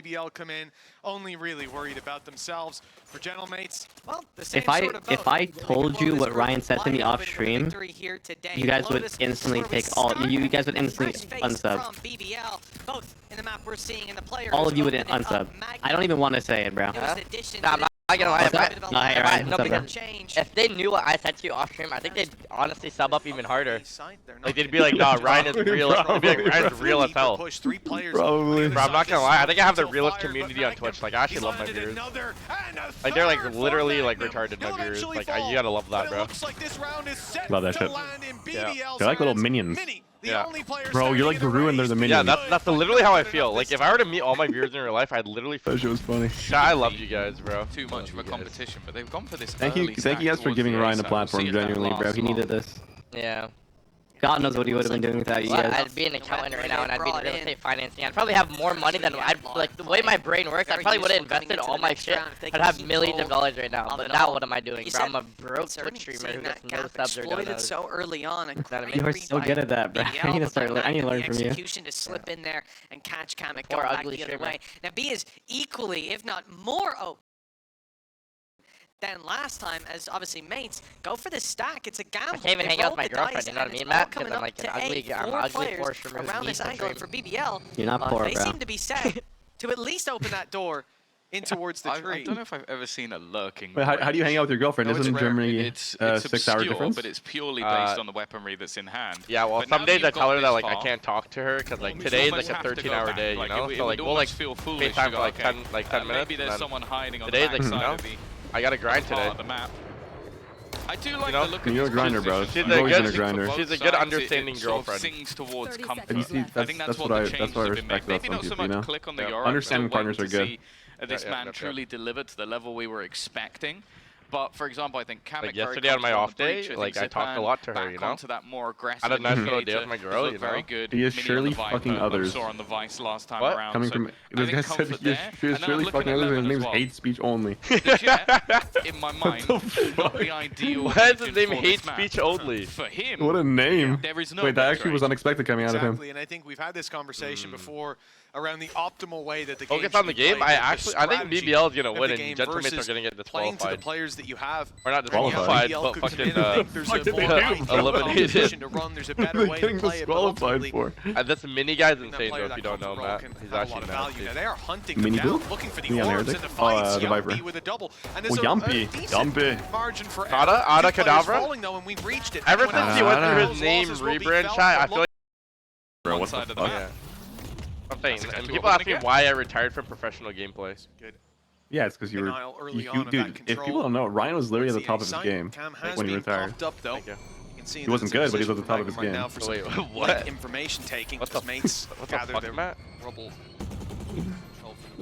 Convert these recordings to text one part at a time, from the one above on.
BBL come in, only really worried about themselves. For Gentlemates, well, the same if I told you what Ryan said to me off stream, you guys would instantly take you guys would instantly unsub. All of you would unsub. I don't even want to say it, bro. I'm not gonna lie. If they knew what I said to you off stream, I think they'd honestly sub up even harder. Like they'd be like, "Nah, Ryan is real." They'd be like, "Ryan's real as hell." Probably. Bro, I'm not gonna lie. I think I have the realest community on Twitch. Like I actually love my viewers. Like they're like literally like retarded my viewers. Like you gotta love that, bro. Love that shit. Yeah. They're like little minions. Yeah. Bro, you're like Guru and they're the minions. Yeah, that's literally how I feel. Like if I were to meet all my viewers in real life, I'd literally feel. That shit was funny. I love you guys, bro. Too much of a competition, but they've gone for this. Thank you guys for giving Ryan a platform, genuinely, bro. He needed this. Yeah. God knows what he would have been doing without you guys. I'd be an accountant right now, and I'd be in real estate financing. I'd probably have more money than like the way my brain works. I probably would have invested all my shit. I'd have millions of dollars right now. But now, what am I doing, bro? I'm a broke Twitch streamer who gets no subs or donuts. So early on, You are so good at that, bro. I need to start. I need to learn from you. Execution to slip in there and catch Kamek going back the other way. Now B is equally, if not more, open than last time, as obviously mates go for the stack. It's a gamble. I can't even hang out with my girlfriend, you know what I mean, Matt? Because I'm like an ugly poor streamer around this angle for BBL. You're not poor, they bro. seem to be set to at least open that door in towards the tree. I don't know if I've ever seen a lurking. Wait, how do you hang out with your girlfriend? No, Isn't Germany it's 6 hour obscure, difference? but it's purely based on the weaponry that's in hand. Yeah, well, But now some days I you've tell got her that this like I far, can't talk to her because like you today is almost like a have to go 13-hour back. day, you Like, know. it So like would we'll like almost feel foolish FaceTime to for go, like okay, 10 minutes. maybe there's someone hiding on the Today's like, backside no. of the I gotta grind today. of the map. I do like know? the look of You're a this grinder, bro. position. She's a always been a good grinder. She's a Both good sides, understanding it sort of girlfriend. sings towards comfort. And you see, I think that's what the changes I have been respect made. about Maybe some not so people, you much know? click on the Yeah. Euro. Understanding partners are good. This man truly delivered to the level we were expecting. But for example, I think Kamek Like yesterday on my off day, like I talked a lot to her, you know. To that more aggressive I had a nice little day with my girl, you very know. good. He is Mini surely on the fucking Viper, others. Saw on the Vice last time What? around. Coming So from I this guy think said comfort he there. is And then I'm surely looking fucking at others. His Lemon as name's well. hate speech only. The Jet, in my mind, not the ideal. Why is his option name for hate this map. speech only? For him, What a name. there is no Wait, that better actually was agent. unexpected coming out of him. Exactly, and I think we've had this conversation before around the optimal way that the game Focus should on the be game. played, I the think strategy BBL is gonna of the win, and game Gentlemates are versus gonna get playing to the disqualified. players that you have. Or not Depending on how disqualified, BBL but could come fucking in, I think there's a fucking more ideal eliminated. competition to run. There's a better They're way to getting play it, but disqualified ultimately, for. This mini guy's that insane player though. If you that don't know comfort role Matt, can he's have a actually lot of value. Now nasty. they are hunting Mini them down, Blue? looking for the Neon orbs Heretic? and the Oh, fights. the Viper. Yumpy with a double, and Oh, there's Yumpy. a decent Yumpy. margin for Ada error. Two players Kedavra? falling though, and we've reached it. Ever Anyone since else he went who through knows his name losses will be rebrand felt, chat, I but feel like. Bro, One what side the of the fuck? map. I'm saying, exactly and what people we're ask me gonna get. why I retired from professional gameplay. Good. Yeah, it's because you were. Denial early on You, of dude, that if control. people don't know, Ryan was literally at the See top any of his sign? game Cam has when he been retired. puffed up though. Thank you. You can see He that wasn't it's in good, but he was position at the top of for his Magma game. now for So wait, some what? information taking. What the His mates What the gather fuck, their Matt? rubble.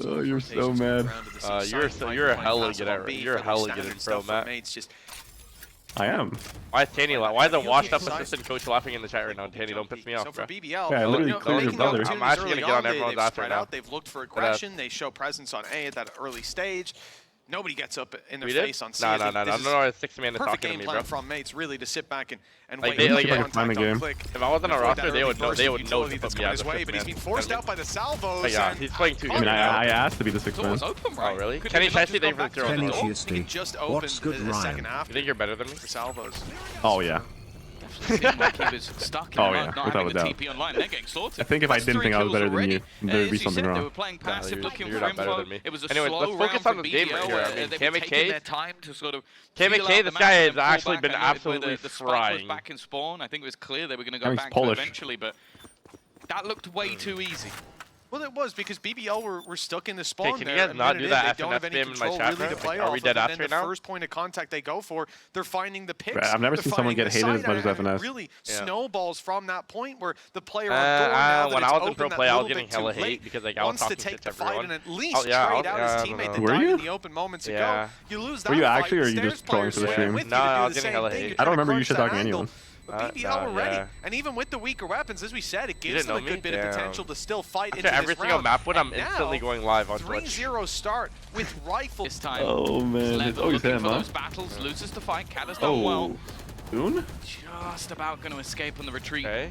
Oh, you're so mad. You're a hella good at you're a hella good at pro, Matt. I am. Why is Tanny why is the washed up assistant coach laughing in the chat right now? Tanny, don't piss me off, So bro. for BBL, Yeah, I literally you know, cleared your taking brother. opportunities I'm actually early gonna get on they- everyone's they've ass spread right now. out, they've looked for aggression, they show presence on A at that early stage. Nobody gets up in their We did? face on C. No, I no, think no, this no, is it's 6 man perfect talking to game me, plan bro. from mates, really, to sit back and Like, wait they- for like, contact find a on game. click. If I wasn't on a Avoid roster, that they early would know burst they of would know utility to that's put me coming as his a way, six but he's man. been forced out by the salvos. But yeah, and he's playing too I mean, good. I asked to be the sixth Door man. was open, right? Oh, really? Could Kenny he not Chesney, just they go back threw to it the on door? goal. He just opened the second half You think you're better than me? for salvos. Oh yeah. Seemed like he was stuck in Oh, not yeah, not without having a the doubt. TP online. They're getting slaughtered. I think if I That's didn't 3 think I was kills better than already. you, there'd be As you something said, wrong. They were playing passive, looking you're for not better info. than me. It was a Anyways, slow let's focus round on for the game BBL, right here. I mean, they Cam were taking McKay- their time to sort of Cam feel McKay, out the this map guy and has then fall actually back. been I know where absolutely the spike was frying. back in spawn. I think it was clear they were going to Now go he's back Polish. eventually, but that looked way too easy. Well, it was because BBL were stuck in the spawn can there. you guys a not minute do in, that they don't FNF have any spam in my control chat, really bro? to play Like, are off we of, dead and ass then right the now? first point of contact they go for, they're finding the picks. Right, I've never They're seen someone finding get the hated as side much as eye, and it FNS. really Yeah. snowballs from that point where the player on door now that When it's I was in open pro that play, I was little getting bit too hella late, hate because like I was wants to talking take shit the to fight everyone. and at least yeah, trade out his I don't teammate know. that Were died you? in the open moments ago. Yeah. You lose that Were you fight, actually, or are you Stairs just trolling players for the are stream? with you No, to do I the was getting same hella thing. hate. You're I don't trying to remember you crunch shit that talking angle. anyone. But BBL were ready, yeah. and even with the weaker weapons, as we said, it gives didn't them a know good me? bit of Damn. potential to still fight After into this every single round. map win, I'm And instantly now, going live on Twitch. 3-0 start with rifle. This time, Oh man, it's Level always looking him, for huh? those battles, loses the fight. Cat has done well. Oh, Boone? Just about going to escape on the retreat. Okay.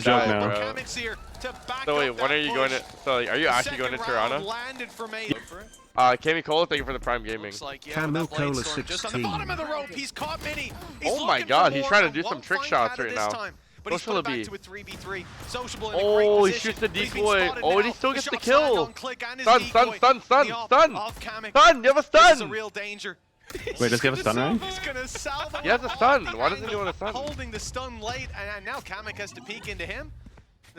a joke die, now. bro. Kamek's here to back So wait, up when that are you going to? push. So like, are you actually going to Second round Tirana? landed for Mate. Kami Cole, thank you for the Prime Gaming. Looks like, yeah, Camel with that blade Cola storm just on the 16. bottom of the rope. He's caught Mini. He's Oh my looking God, for he's more, trying to but do some won't trick find shots Kata right this now. time. But he's put it back to a 3v3. Sociable in a Oh, great he position. shoots the He's been decoy. spotted Oh, and now. he still gets the shots land kill. on Click and his Stun, decoy. stun, stun, The op stun. of Kamek. Stun, you have a This is a stun. real danger. Wait, does he have a stun right? He's gonna salve He has a off stun. the Why doesn't he angle, want a stun? Holding the stun late, and now Kamek has to peek into him.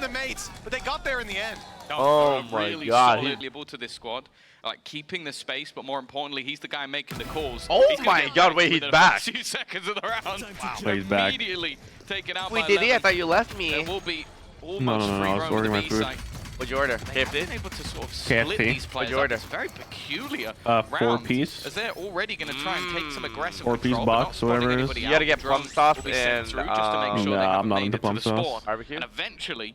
from the mates, but they got there in the end. Oh my really God, solidly able to this squad, like keeping the space, but more importantly, he's the guy making the calls. Oh He's gonna my get God, wrecked wait, he's within the back. first few seconds of the round. Wow. Wait, he's back. Immediately taken out Wait, by did he? I 11. thought you left me. There will be No, almost no, free I was roam ordering with my the B food. site. What'd you order? They've KFC? been able to sort of split KFC. these players What'd you up. order? It's very peculiar 4-piece. as they're already going to try and take some aggressive 4-piece control, but not box, spotting whatever it is. anybody You out. gotta get Drones plum sauce will be sent and, through just to make sure they Nah, haven't I'm not made into it to plum the sauce. spawn. Barbecue? And eventually,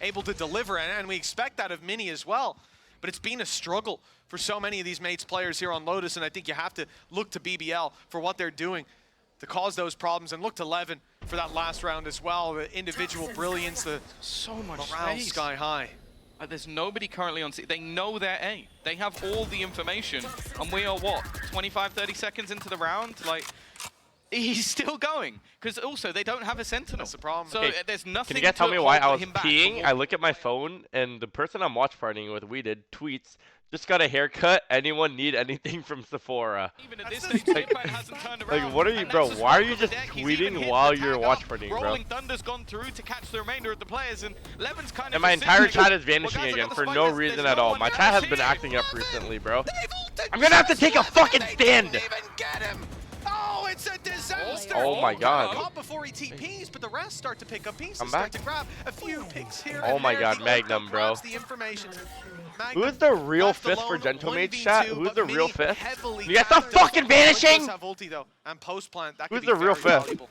able to deliver, and we expect that of Mini as well. But it's been a struggle for so many of these Mates players here on Lotus, and I think you have to look to BBL for what they're doing to cause those problems, and look to Levin for that last round as well. The individual brilliance, the So much morale space. sky high. There's nobody currently on C. They know their A. They have all the information. And we are, what, 25, 30 seconds into the round? Like, he's still going. Because also, they don't have a sentinel. That's the problem. So there's nothing Can you guys tell to me why hold I was him back peeing? from I look at my phone, and the person I'm watch partying with, we did tweets. Just got a haircut. Anyone need anything from Sephora? Even at this stage, Impact hasn't turned around. Like, what are you, And bro? that's Why are just you on just the deck. He's even tweeting hit while the you're tag watch up. partying, bro? Rolling Thunder's gone through to catch the remainder of the players, and Levin's kind of. And my just entire sitting chat there. is vanishing Well, guys, I again got for the no spike. reason There's at no all. one My there. chat has been They've acting up ulted. recently, bro. They've ulted. I'm gonna have to take a fucking stand. Don't even get him. Oh, it's a disaster. Oh my god. Not before he TPs, but the rest start to pick up pieces. I'm Start back. to grab a few picks here. Oh and my there. god, The Magnum, Ultra bro. grabs the information. Who is Magnum the real left fifth for alone, Gentlemates 1v2, chat? Who's but the real Mini fifth? heavily You guys stop gathered. fucking vanishing! Lakers have ulti though, and post plant. That Who's could be the real very fifth? valuable.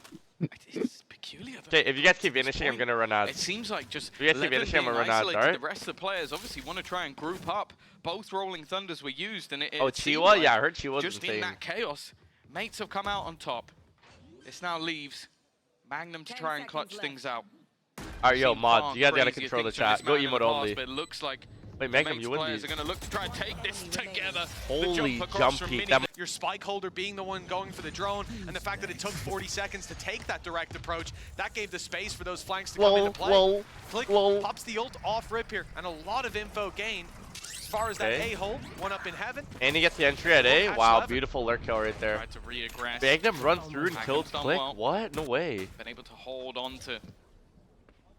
It's peculiar. though. Okay, if you guys keep At this vanishing, I'm point, gonna run It ads. seems like just If you guys keep Levin vanishing, I'm being gonna run ads, isolated. alright? The rest of the players obviously want to try and group up. Both Rolling Thunders were used, and it Oh, seemed Chiwa? like Yeah, I heard Chiwa's just insane. in that chaos, mates have come out on top. This now leaves Magnum to try and clutch things out. Alright, yo, Seen mods, far you guys gotta crazier control the things from this chat. Go man in the emote past, only. But it looks like Wait, Magnum, Mates you win players these. are going to look to try and take this together. Holy the jump across jump from peak. Mini. That Your spike holder being the one going for the drone, and the fact that it took 40 seconds to take that direct approach, that gave the space for those flanks to come into play. Click pops the ult off rip here, and a lot of info gained. As far as that Okay. A hold, one up in heaven. And he gets the entry at A. Catch Wow, Levin. beautiful lurk kill right there. Tried to reaggress. Magnum runs through and Magnum's kills done Click. well. What? No way. Been able to hold on to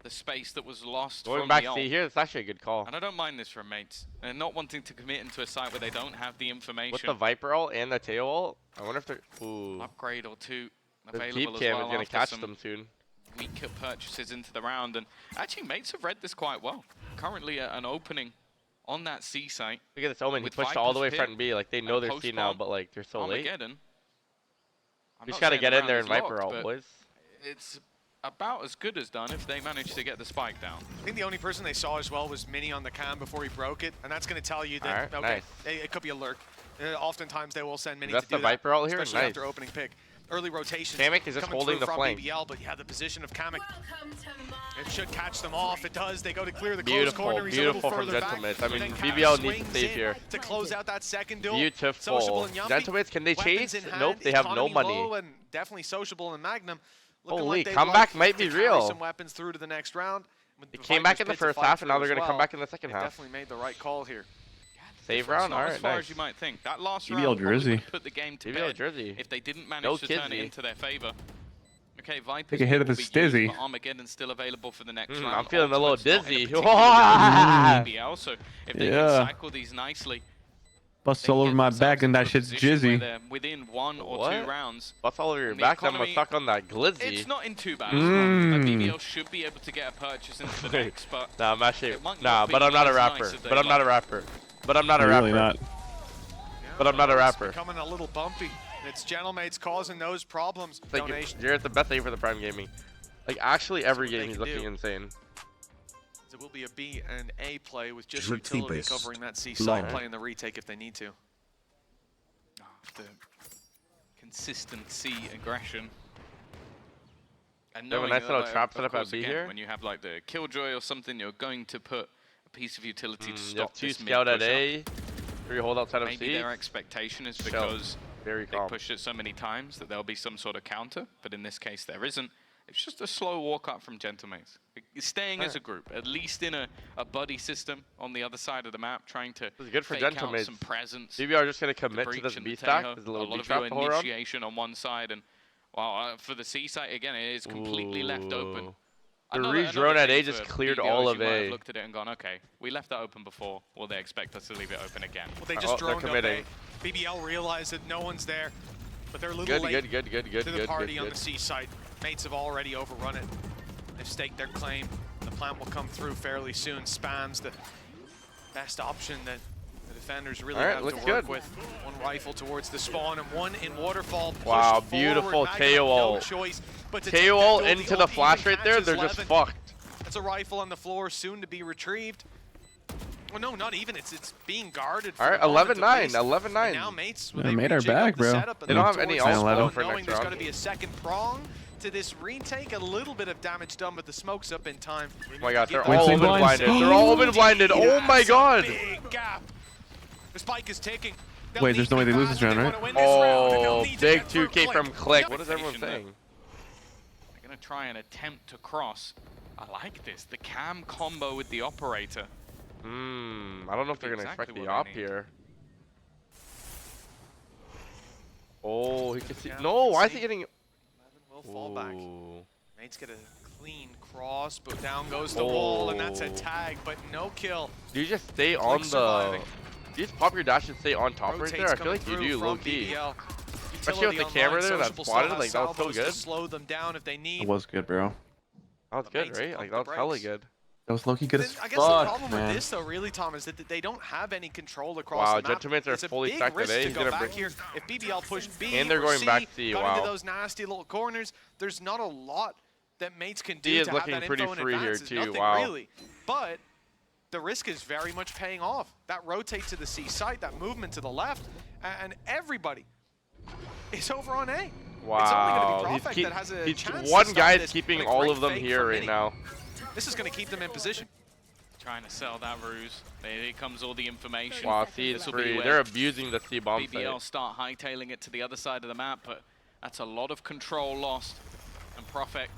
the space that was lost Going from back the to ult. C here, it's actually a good call. And I don't mind this from mates. And not wanting to commit into a site where they don't have the information. With the Viper ult and the Tail ult, I wonder if they're. Ooh. Upgrade or two The available deep as cam well is gonna after catch some them soon. weaker purchases into the round. And actually, mates have read this quite well. Currently an opening on that C site. Look at this Omen. He With pushed all the way Vipers front here, and B. Like, they know and they're C now, post-bomb, but, like, they're so late. Armageddon. I'm We just not gotta saying get the in there round and is Viper locked, ult, but boys. It's about as good as done if they manage to get the spike down. I think the only person they saw as well was Mini on the cam before he broke it, and that's going to tell you that, Alright, okay, nice. it could be a lurk. Oftentimes they will send Mini That's to do the that, Viper ult here? especially Nice. after opening pick. Early rotations Kamek is just coming holding through the from flank. BBL, but yeah, the position of Kamek, it should catch them off. It does. They go to clear the close Beautiful, corner. He's beautiful a little from further back, Gentlemates. I but mean, then Kamek BBL needs to swings save in here. to close out that second duel. Beautiful. Sociable and Yumpy. Gentlemates, can they Weapons chase? in hand, Nope, they have no economy money. low, and definitely Sociable and Magnum. Looking Holy, like they'd comeback like might to be carry real. Some weapons through to the next round. With They the came back in Vipers the pit to first fight half, and now through they're as gonna come well. back in the second They half. definitely made the right call here. Save It's round? not as Alright, far nice. as you might think. That last BBL round probably jersey. would put the game to BBL bed jersey. if they didn't manage No to turn it kidsy. into their favor. Okay, Vipers Take a hit of will the be used, stizzy. but Armageddon's still available for the next round. I'm feeling a little Ultimate's not in a dizzy. particularly good BBL, so if they Yeah. can cycle these nicely, Bust they all can over get my themselves back and into that a shit's position where jizzy. they're within one or What? two rounds. Bust all over your And the back, then I'm economy- stuck on that glizzy. It's not in too bad. BBL should be able to get a purchase into the Wait. next, but Nah, I'm actually. It might Nah, not but be I'm not a as nice rapper. as they'd But I'm not a like. rapper. But I'm not a Really rapper. not. But I'm not a It's rapper. becoming a little bumpy. It's Gentlemates causing those problems. Like, Donation. you're at the best day for the Prime Gaming. Like, actually, every what they game he's can looking do. insane. It will be a B and A play with just Directly utility based. covering that C side, Long. playing the retake if they need to. the consistency aggression. And They have a knowing nice that, little like, trap of set up at course, B again, here. when you have like the Killjoy or something, you're going to put a piece of utility to You have stop 2 this mid scout at push-up. A, 3 hold outside of Maybe C. their expectation is Shell. because Very they calm. pushed it so many times that there'll be some sort of counter, but in this case there isn't. It's just a slow walk up from Gentlemates. Staying as a group, at least in a buddy system on the other side of the map, trying to This is good for fake out Gentlemates. some presence. BBR just gonna the commit to breach this and B the stack. Tahoe. There's a A little lot B of trap your to hold around. initiation on one side, and well, for the C site again, it is completely left open. Ooh. Another- The another re-drone at thing A just for cleared BBL all is of you might have A. looked at it and gone, okay, we left that open before. Will they expect us to leave it open again? Well, they Oh, just they're droned up committing. A. BBL realized that no one's there, but they're a little Good, late good, good, good, to good, the party good, on good. the C side. Mates have already overrun it. They've staked their claim. The plant will come through fairly soon. Spams the best option that the defenders really Alright, have looks to work good. with. One rifle towards the spawn and one in waterfall. pushed Wow, forward. beautiful Magnum Teo had no ult. choice but to Teo take that ult duel. into the ult flash even right there, catches they're just 11. fucked. That's a rifle on the floor, soon to be retrieved. Well, no, not even. It's being guarded. For Alright, the moment, at 11-9, least. 11-9. And now mates, when Yeah, they made our rejig up back, the bro. setup and They don't look have any towards the ult spawn, for knowing next there's round. going to be a second prong to this retake. A little bit of damage done, but the smoke's up in time. Oh my god, they're Wait, all so open blind. blinded. They're all open blinded. Oh my That's a god. big gap. The spike is ticking. They'll Wait, there's need no way to they be lose this fast if round, they right? wanna win this round, and they'll Oh, need to big get through 2K from Click. What is everyone They're saying? going to try and attempt to cross. I like this. The cam combo with the operator. I don't know if they're gonna Exactly expect the what op they need. here. Oh, he can see. Yeah, No, why is see. he getting? Will fall back. Ooh. Mates get a clean cross, but down goes the wall, and that's a Oh. tag, but no kill. Do you just stay on the? surviving. Do you just pop your dash and stay on top right there? I feel like you do, low key. BBL. Especially with the Utility camera online, there that sociable spotted, still like, has that was so salvos to good. slow them down if they It need. was good, bro. That was But good, Mates right? pump Like the that was hella brakes. good. That was low-key good Then as I guess the fuck, problem man. with this, though, really, Tom, is that they don't have any control across Wow, the map. Gentlemen's are It's a fully big stacked risk today. to He's go gonna back bring- here. If BBL pushed B And they're or going C, back C, got wow. into those nasty little corners, there's not a lot that Mates can do D is to have looking that pretty info in free here, advance. There's too, nothing wow. really. But the risk is very much paying off. That rotate to the C site, that movement to the left, and everybody is over on A. Wow. It's only going to be Prophet that has a he's chance to one stop guy's this, keeping but a all great of them fake here from right Mini. now. This is going to keep them in position. Trying to sell that ruse. Here comes all the information. Wow, C is This will be free. where They're abusing the C bomb BBL site. start hightailing it to the other side of the map, but that's a lot of control lost. And Prophet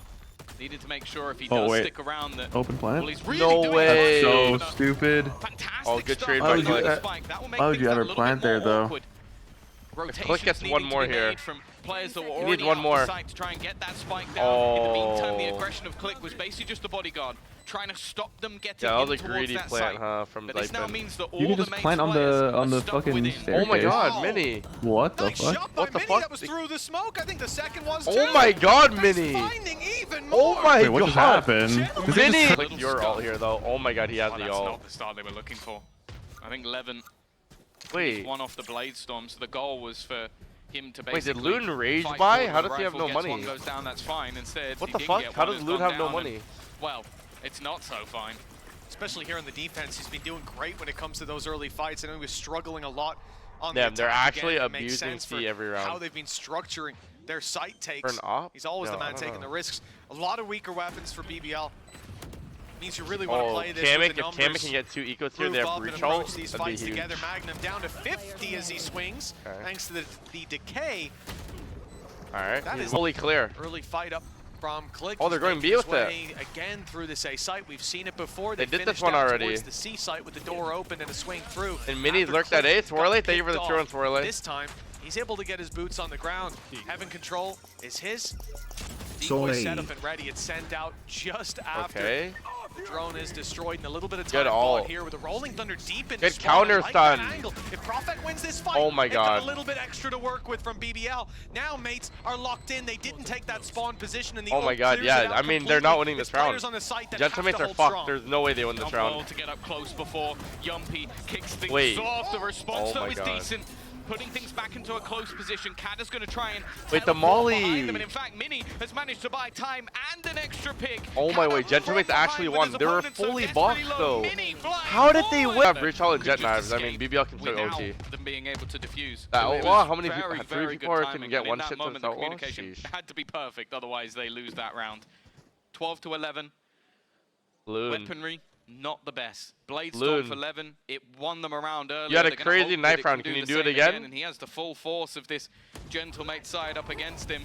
needed to make sure if he Oh, does wait. stick around that. Open Well, plant? he's really No doing way. it. So stupid. Fantastic Oh, good stuff trade by by the Click. spike. That will make Why would things you a ever little plant bit more there, though? awkward. Rotations Click gets needing one to more be here. made from players that were He needs already one out more. the site to try and get that spike down. In the meantime, the Oh. aggression of Click was basically just a bodyguard, trying to stop them getting Yeah, that in was a towards greedy that plant, site. huh, from But this now Zypin. means that all You can the just mates plant on players the are fucking stuck within. staircase. Oh my god, Wow. Mini. What the Nice fuck? shot by What the Mini. fuck? That was through the smoke. I think the second was too. Oh my god, That's Mini. finding even Oh more. my Wait, what just god. happened? Does he Mini. just- Click your ult here though. Oh my god, he has Oh, the that's ult. not the start they were looking for. I think Levin Wait. one off the Blade Storm, so the goal was for him to Wait, did basically Loon rage fight buy? forward. How The does he have rifle no gets money? One goes down, that's fine. Instead, What he the didn't fuck? get How one, does has Loon gone have no down, and, money? well, it's not so fine. Especially here on the defense, he's been doing great when it comes to those early fights. I know he was struggling a lot on the Yeah, attack. they're actually Again, it makes abusing sense C for every round. how they've been structuring their site takes. For an op? He's always No, the I man don't taking know. the risks. A lot of weaker weapons for BBL. Means you really want to Oh, play this Kamek, with if the Kamek numbers. can get 2 ecos here, Group they have up and breach approach ult. these That'd be fights huge. together. Magnum down to 50 as he swings, Okay. thanks to the decay. Alright, That he's is- fully clear. Early fight up from Click. Oh, they're He's going making B his with it. way again through this A site. We've seen it before. They did this finished one out already. towards the C site with the door open and a swing through. And Mini's After lurked at Click A. got Swirly, thank you for the picked throw on off, Swirly. This time, he's able to get his boots on the ground. Having control is his. Decoy Sorry. set up and ready. It's sent out just after. Okay. The drone is destroyed and a little bit of Good time bought ult. here with a rolling thunder deep in Good the spawn. I counter like that stun. angle. If Prophet wins this fight, Oh my they've got god. a little bit extra to work with from BBL. Now mates are locked in. They didn't take that spawn position and the Oh my ult god, clears yeah. it out I mean, they're not completely. winning There's this round. players on the site that have to Gentlemates are hold fucked. strong. There's no way they win this round. To get up close before Yumpy kicks things Wait. off. The response Oh though my is god. decent. Putting things back into a close position. Kata's going to try and Wait, the teleport molly. behind them, and in fact, Mini has managed to buy time and an extra pick. Oh my Kata way, Gentlemates from actually behind won. with They his were opponent, so fully desperately buffed low. though. Mini flying How did they forward. win? Breach and Could Jet just Knives. I mean, escape BBL can play without OT. them being able to defuse. That So it outlaw? was How many very, three very good people can timing, get and in one that shit to moment, this the outlaw? communication Sheesh. had to be perfect, otherwise they lose that round. 12 to 11. Loon. Weaponry, not the best. Blade Loon. Storm for Levin, it won them around earlier. You had a They're gonna crazy hope that knife it round. Can Can you the do it same again? And he has the full force of this Gentlemate side up against him.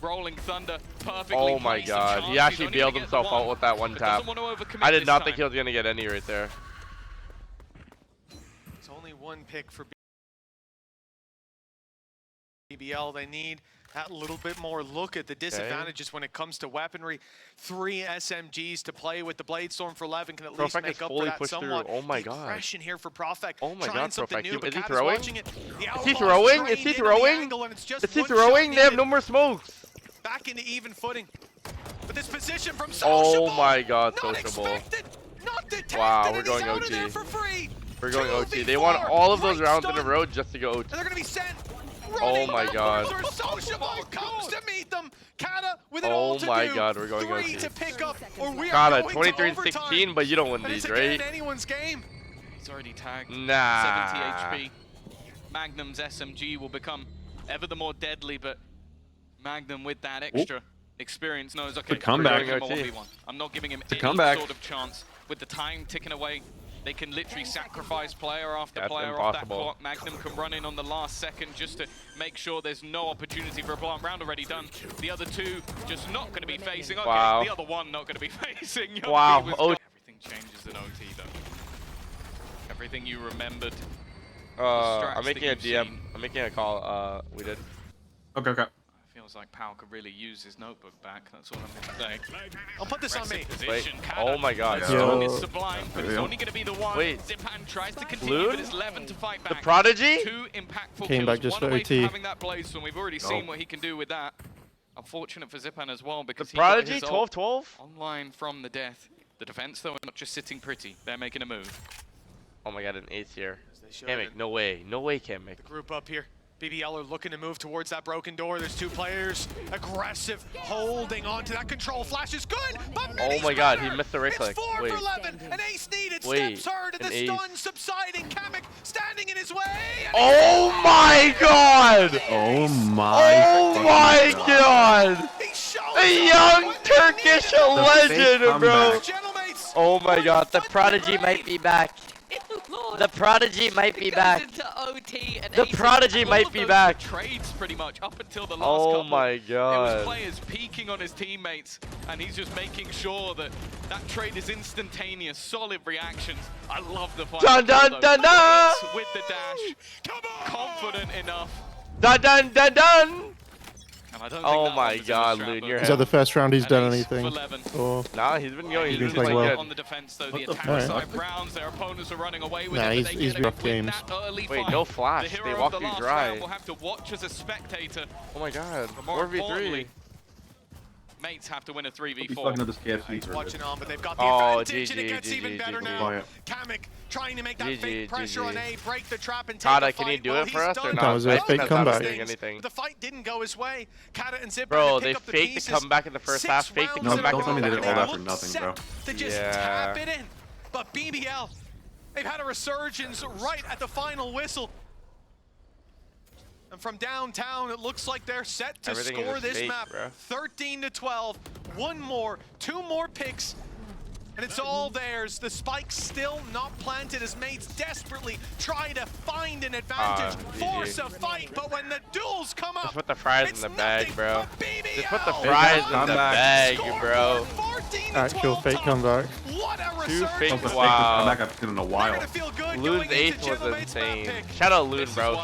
Rolling Thunder, perfectly Oh my placed, a god. chance. He He's actually only gonna bailed get himself the out with that one but tap. doesn't want to overcommit I did this not think time. he was going to get any right there. It's only one pick for BBL. They need that little bit more look at the disadvantages when it comes to weaponry. 3 SMGs to play with. The Blade Storm for 11 can at least Profek make is up for fully that pushed through. somewhat. Oh my The god. aggression here for Prophet. Oh my Trying god, something Profek. new, but Is he Kata's throwing? watching it. The Is he Outlaws throwing? trained Is he in an throwing? angle, and it's just Is he one shot throwing? They have needed. no more smokes. Back into even footing. But this position from Oh Sociable. my god, Not Sociable. expected. Not detected. Wow, and we're he's going out of OT. there for free. We're going OT. 2v4. They won all of those Great rounds in a stun. row just to go OT. And they're going to be sent. Oh my god. Sociable comes to meet them. Kata with an Oh all to my do. god, we're going 3 OT. to pick up, or we are Kata, going 23 to and overtime. 16, but you don't win And these, it's again right? anyone's game. He's already tagged. Nah. 70 HP. Magnum's SMG will become ever the more deadly, but Magnum with that extra Experience knows, okay, The comeback. I'm giving him a 1v1. I'm not giving him any comeback. sort of chance. With the time ticking away, they can literally sacrifice player after That's player off that impossible. clock. Magnum can run in on the last second just to make sure there's no opportunity for a plant round already done. The other two just not going to be facing. Okay, Wow. the other one not going to be facing. Young Wow. B was Oh. Everything changes in OT though. Everything you remembered. I'm making a that you've DM. seen. I'm making a call. We did. Okay. Feels like Pal could really use his notebook back. That's all I'm going to say. I'll put this on me. Position. Oh my God. The Yo. stone is sublime, but it's only going to be the one. Wait. Zipan tries to continue, Loon? but it's Levin to fight The back. Prodigy? 2 impactful Came kills, back just one for away from OT. having that blaze, and we've already seen what he can do with that. Unfortunate for Zipan as well, The because he got Prodigy. his ult 12-12. online from the death. The defense, though, are not just sitting pretty. They're making a move. Oh my God, an ace here. They showed Can't it. make. No way. No way. Can't make. The group up here. BBL are looking to move towards that broken door. There's 2 players. Aggressive, holding on to that control. Flash is good, but Oh Mini's my God, better. he missed the right click. It's 4 Wait. for 11. An ace needed. Wait, Steps heard, and an the ace. stun subsiding. Kamek standing in his way. and Oh my God! Oh Oh my God! he shows A up young when they Turkish need him. legend, bro. comeback. Gentlemates, Oh my God, The Prodigy might be back. The Prodigy might be back. The Prodigy might be back. Trades pretty much up until the last Oh couple. my It was God. players peeking on his teammates, and he's just making sure that that trade is instantaneous, solid reactions. I love the fight. Dun dun dun dun! With the dash, confident enough. Dun dun dun dun! And I don't think Oh that my one was in the God, strap, Loon, but you're Is that the first round he's an done ace anything? for Levin. Or Nah, he's been going. He's been been playing playing well. good. On the defense, though, the the attack fuck? side rounds, their opponents are running away with Nah, it. he's- but they he's get a rough win games. that early Wait, fight. no flash. The They hero walk of the you last dry. round will have to watch as a spectator. Oh my God. But more 4v3. importantly, mates have to win a 3v4. fucking up this KFC he's service. watching on, but they've got the Oh, advantage, and it GG, gets even GG, better GG. now. Quiet. Kamek trying to make that GG, fake pressure on GG. A, break the trap, and take Kata, the can fight. you do Well, it for he's us or done not? That was a I fake think that's not comeback. doing anything. The fight didn't go his way. Kata and Zipper Bro, to they pick up the faked the pieces. comeback in the first 6 half, faked the rounds No, in a comeback don't row, tell me they and did all that for looked nothing, set bro. To just Yeah. tap it in. But BBL, they've had a resurgence right at the final whistle. And from downtown, it looks like they're set to Everything is score just this fake, map. bro. 13-12, 1 more, 2 more picks, and it's all theirs. The spike's still not planted as mates desperately try to find an advantage, GG. force a fight, but when the duels come up, Just put the fries it's in the bag, nothing bro. but BBL. Just put the fries in the Comeback. bag, Scoreboard, bro. 14-12 actual fake top. comeback. What a Two resurgence. fake- That was the Wow. comeback I've seen in a They're while. gonna feel good Loon's going into eighth was Gentlemate's map insane. pick. Shout out Loon, This is bro. why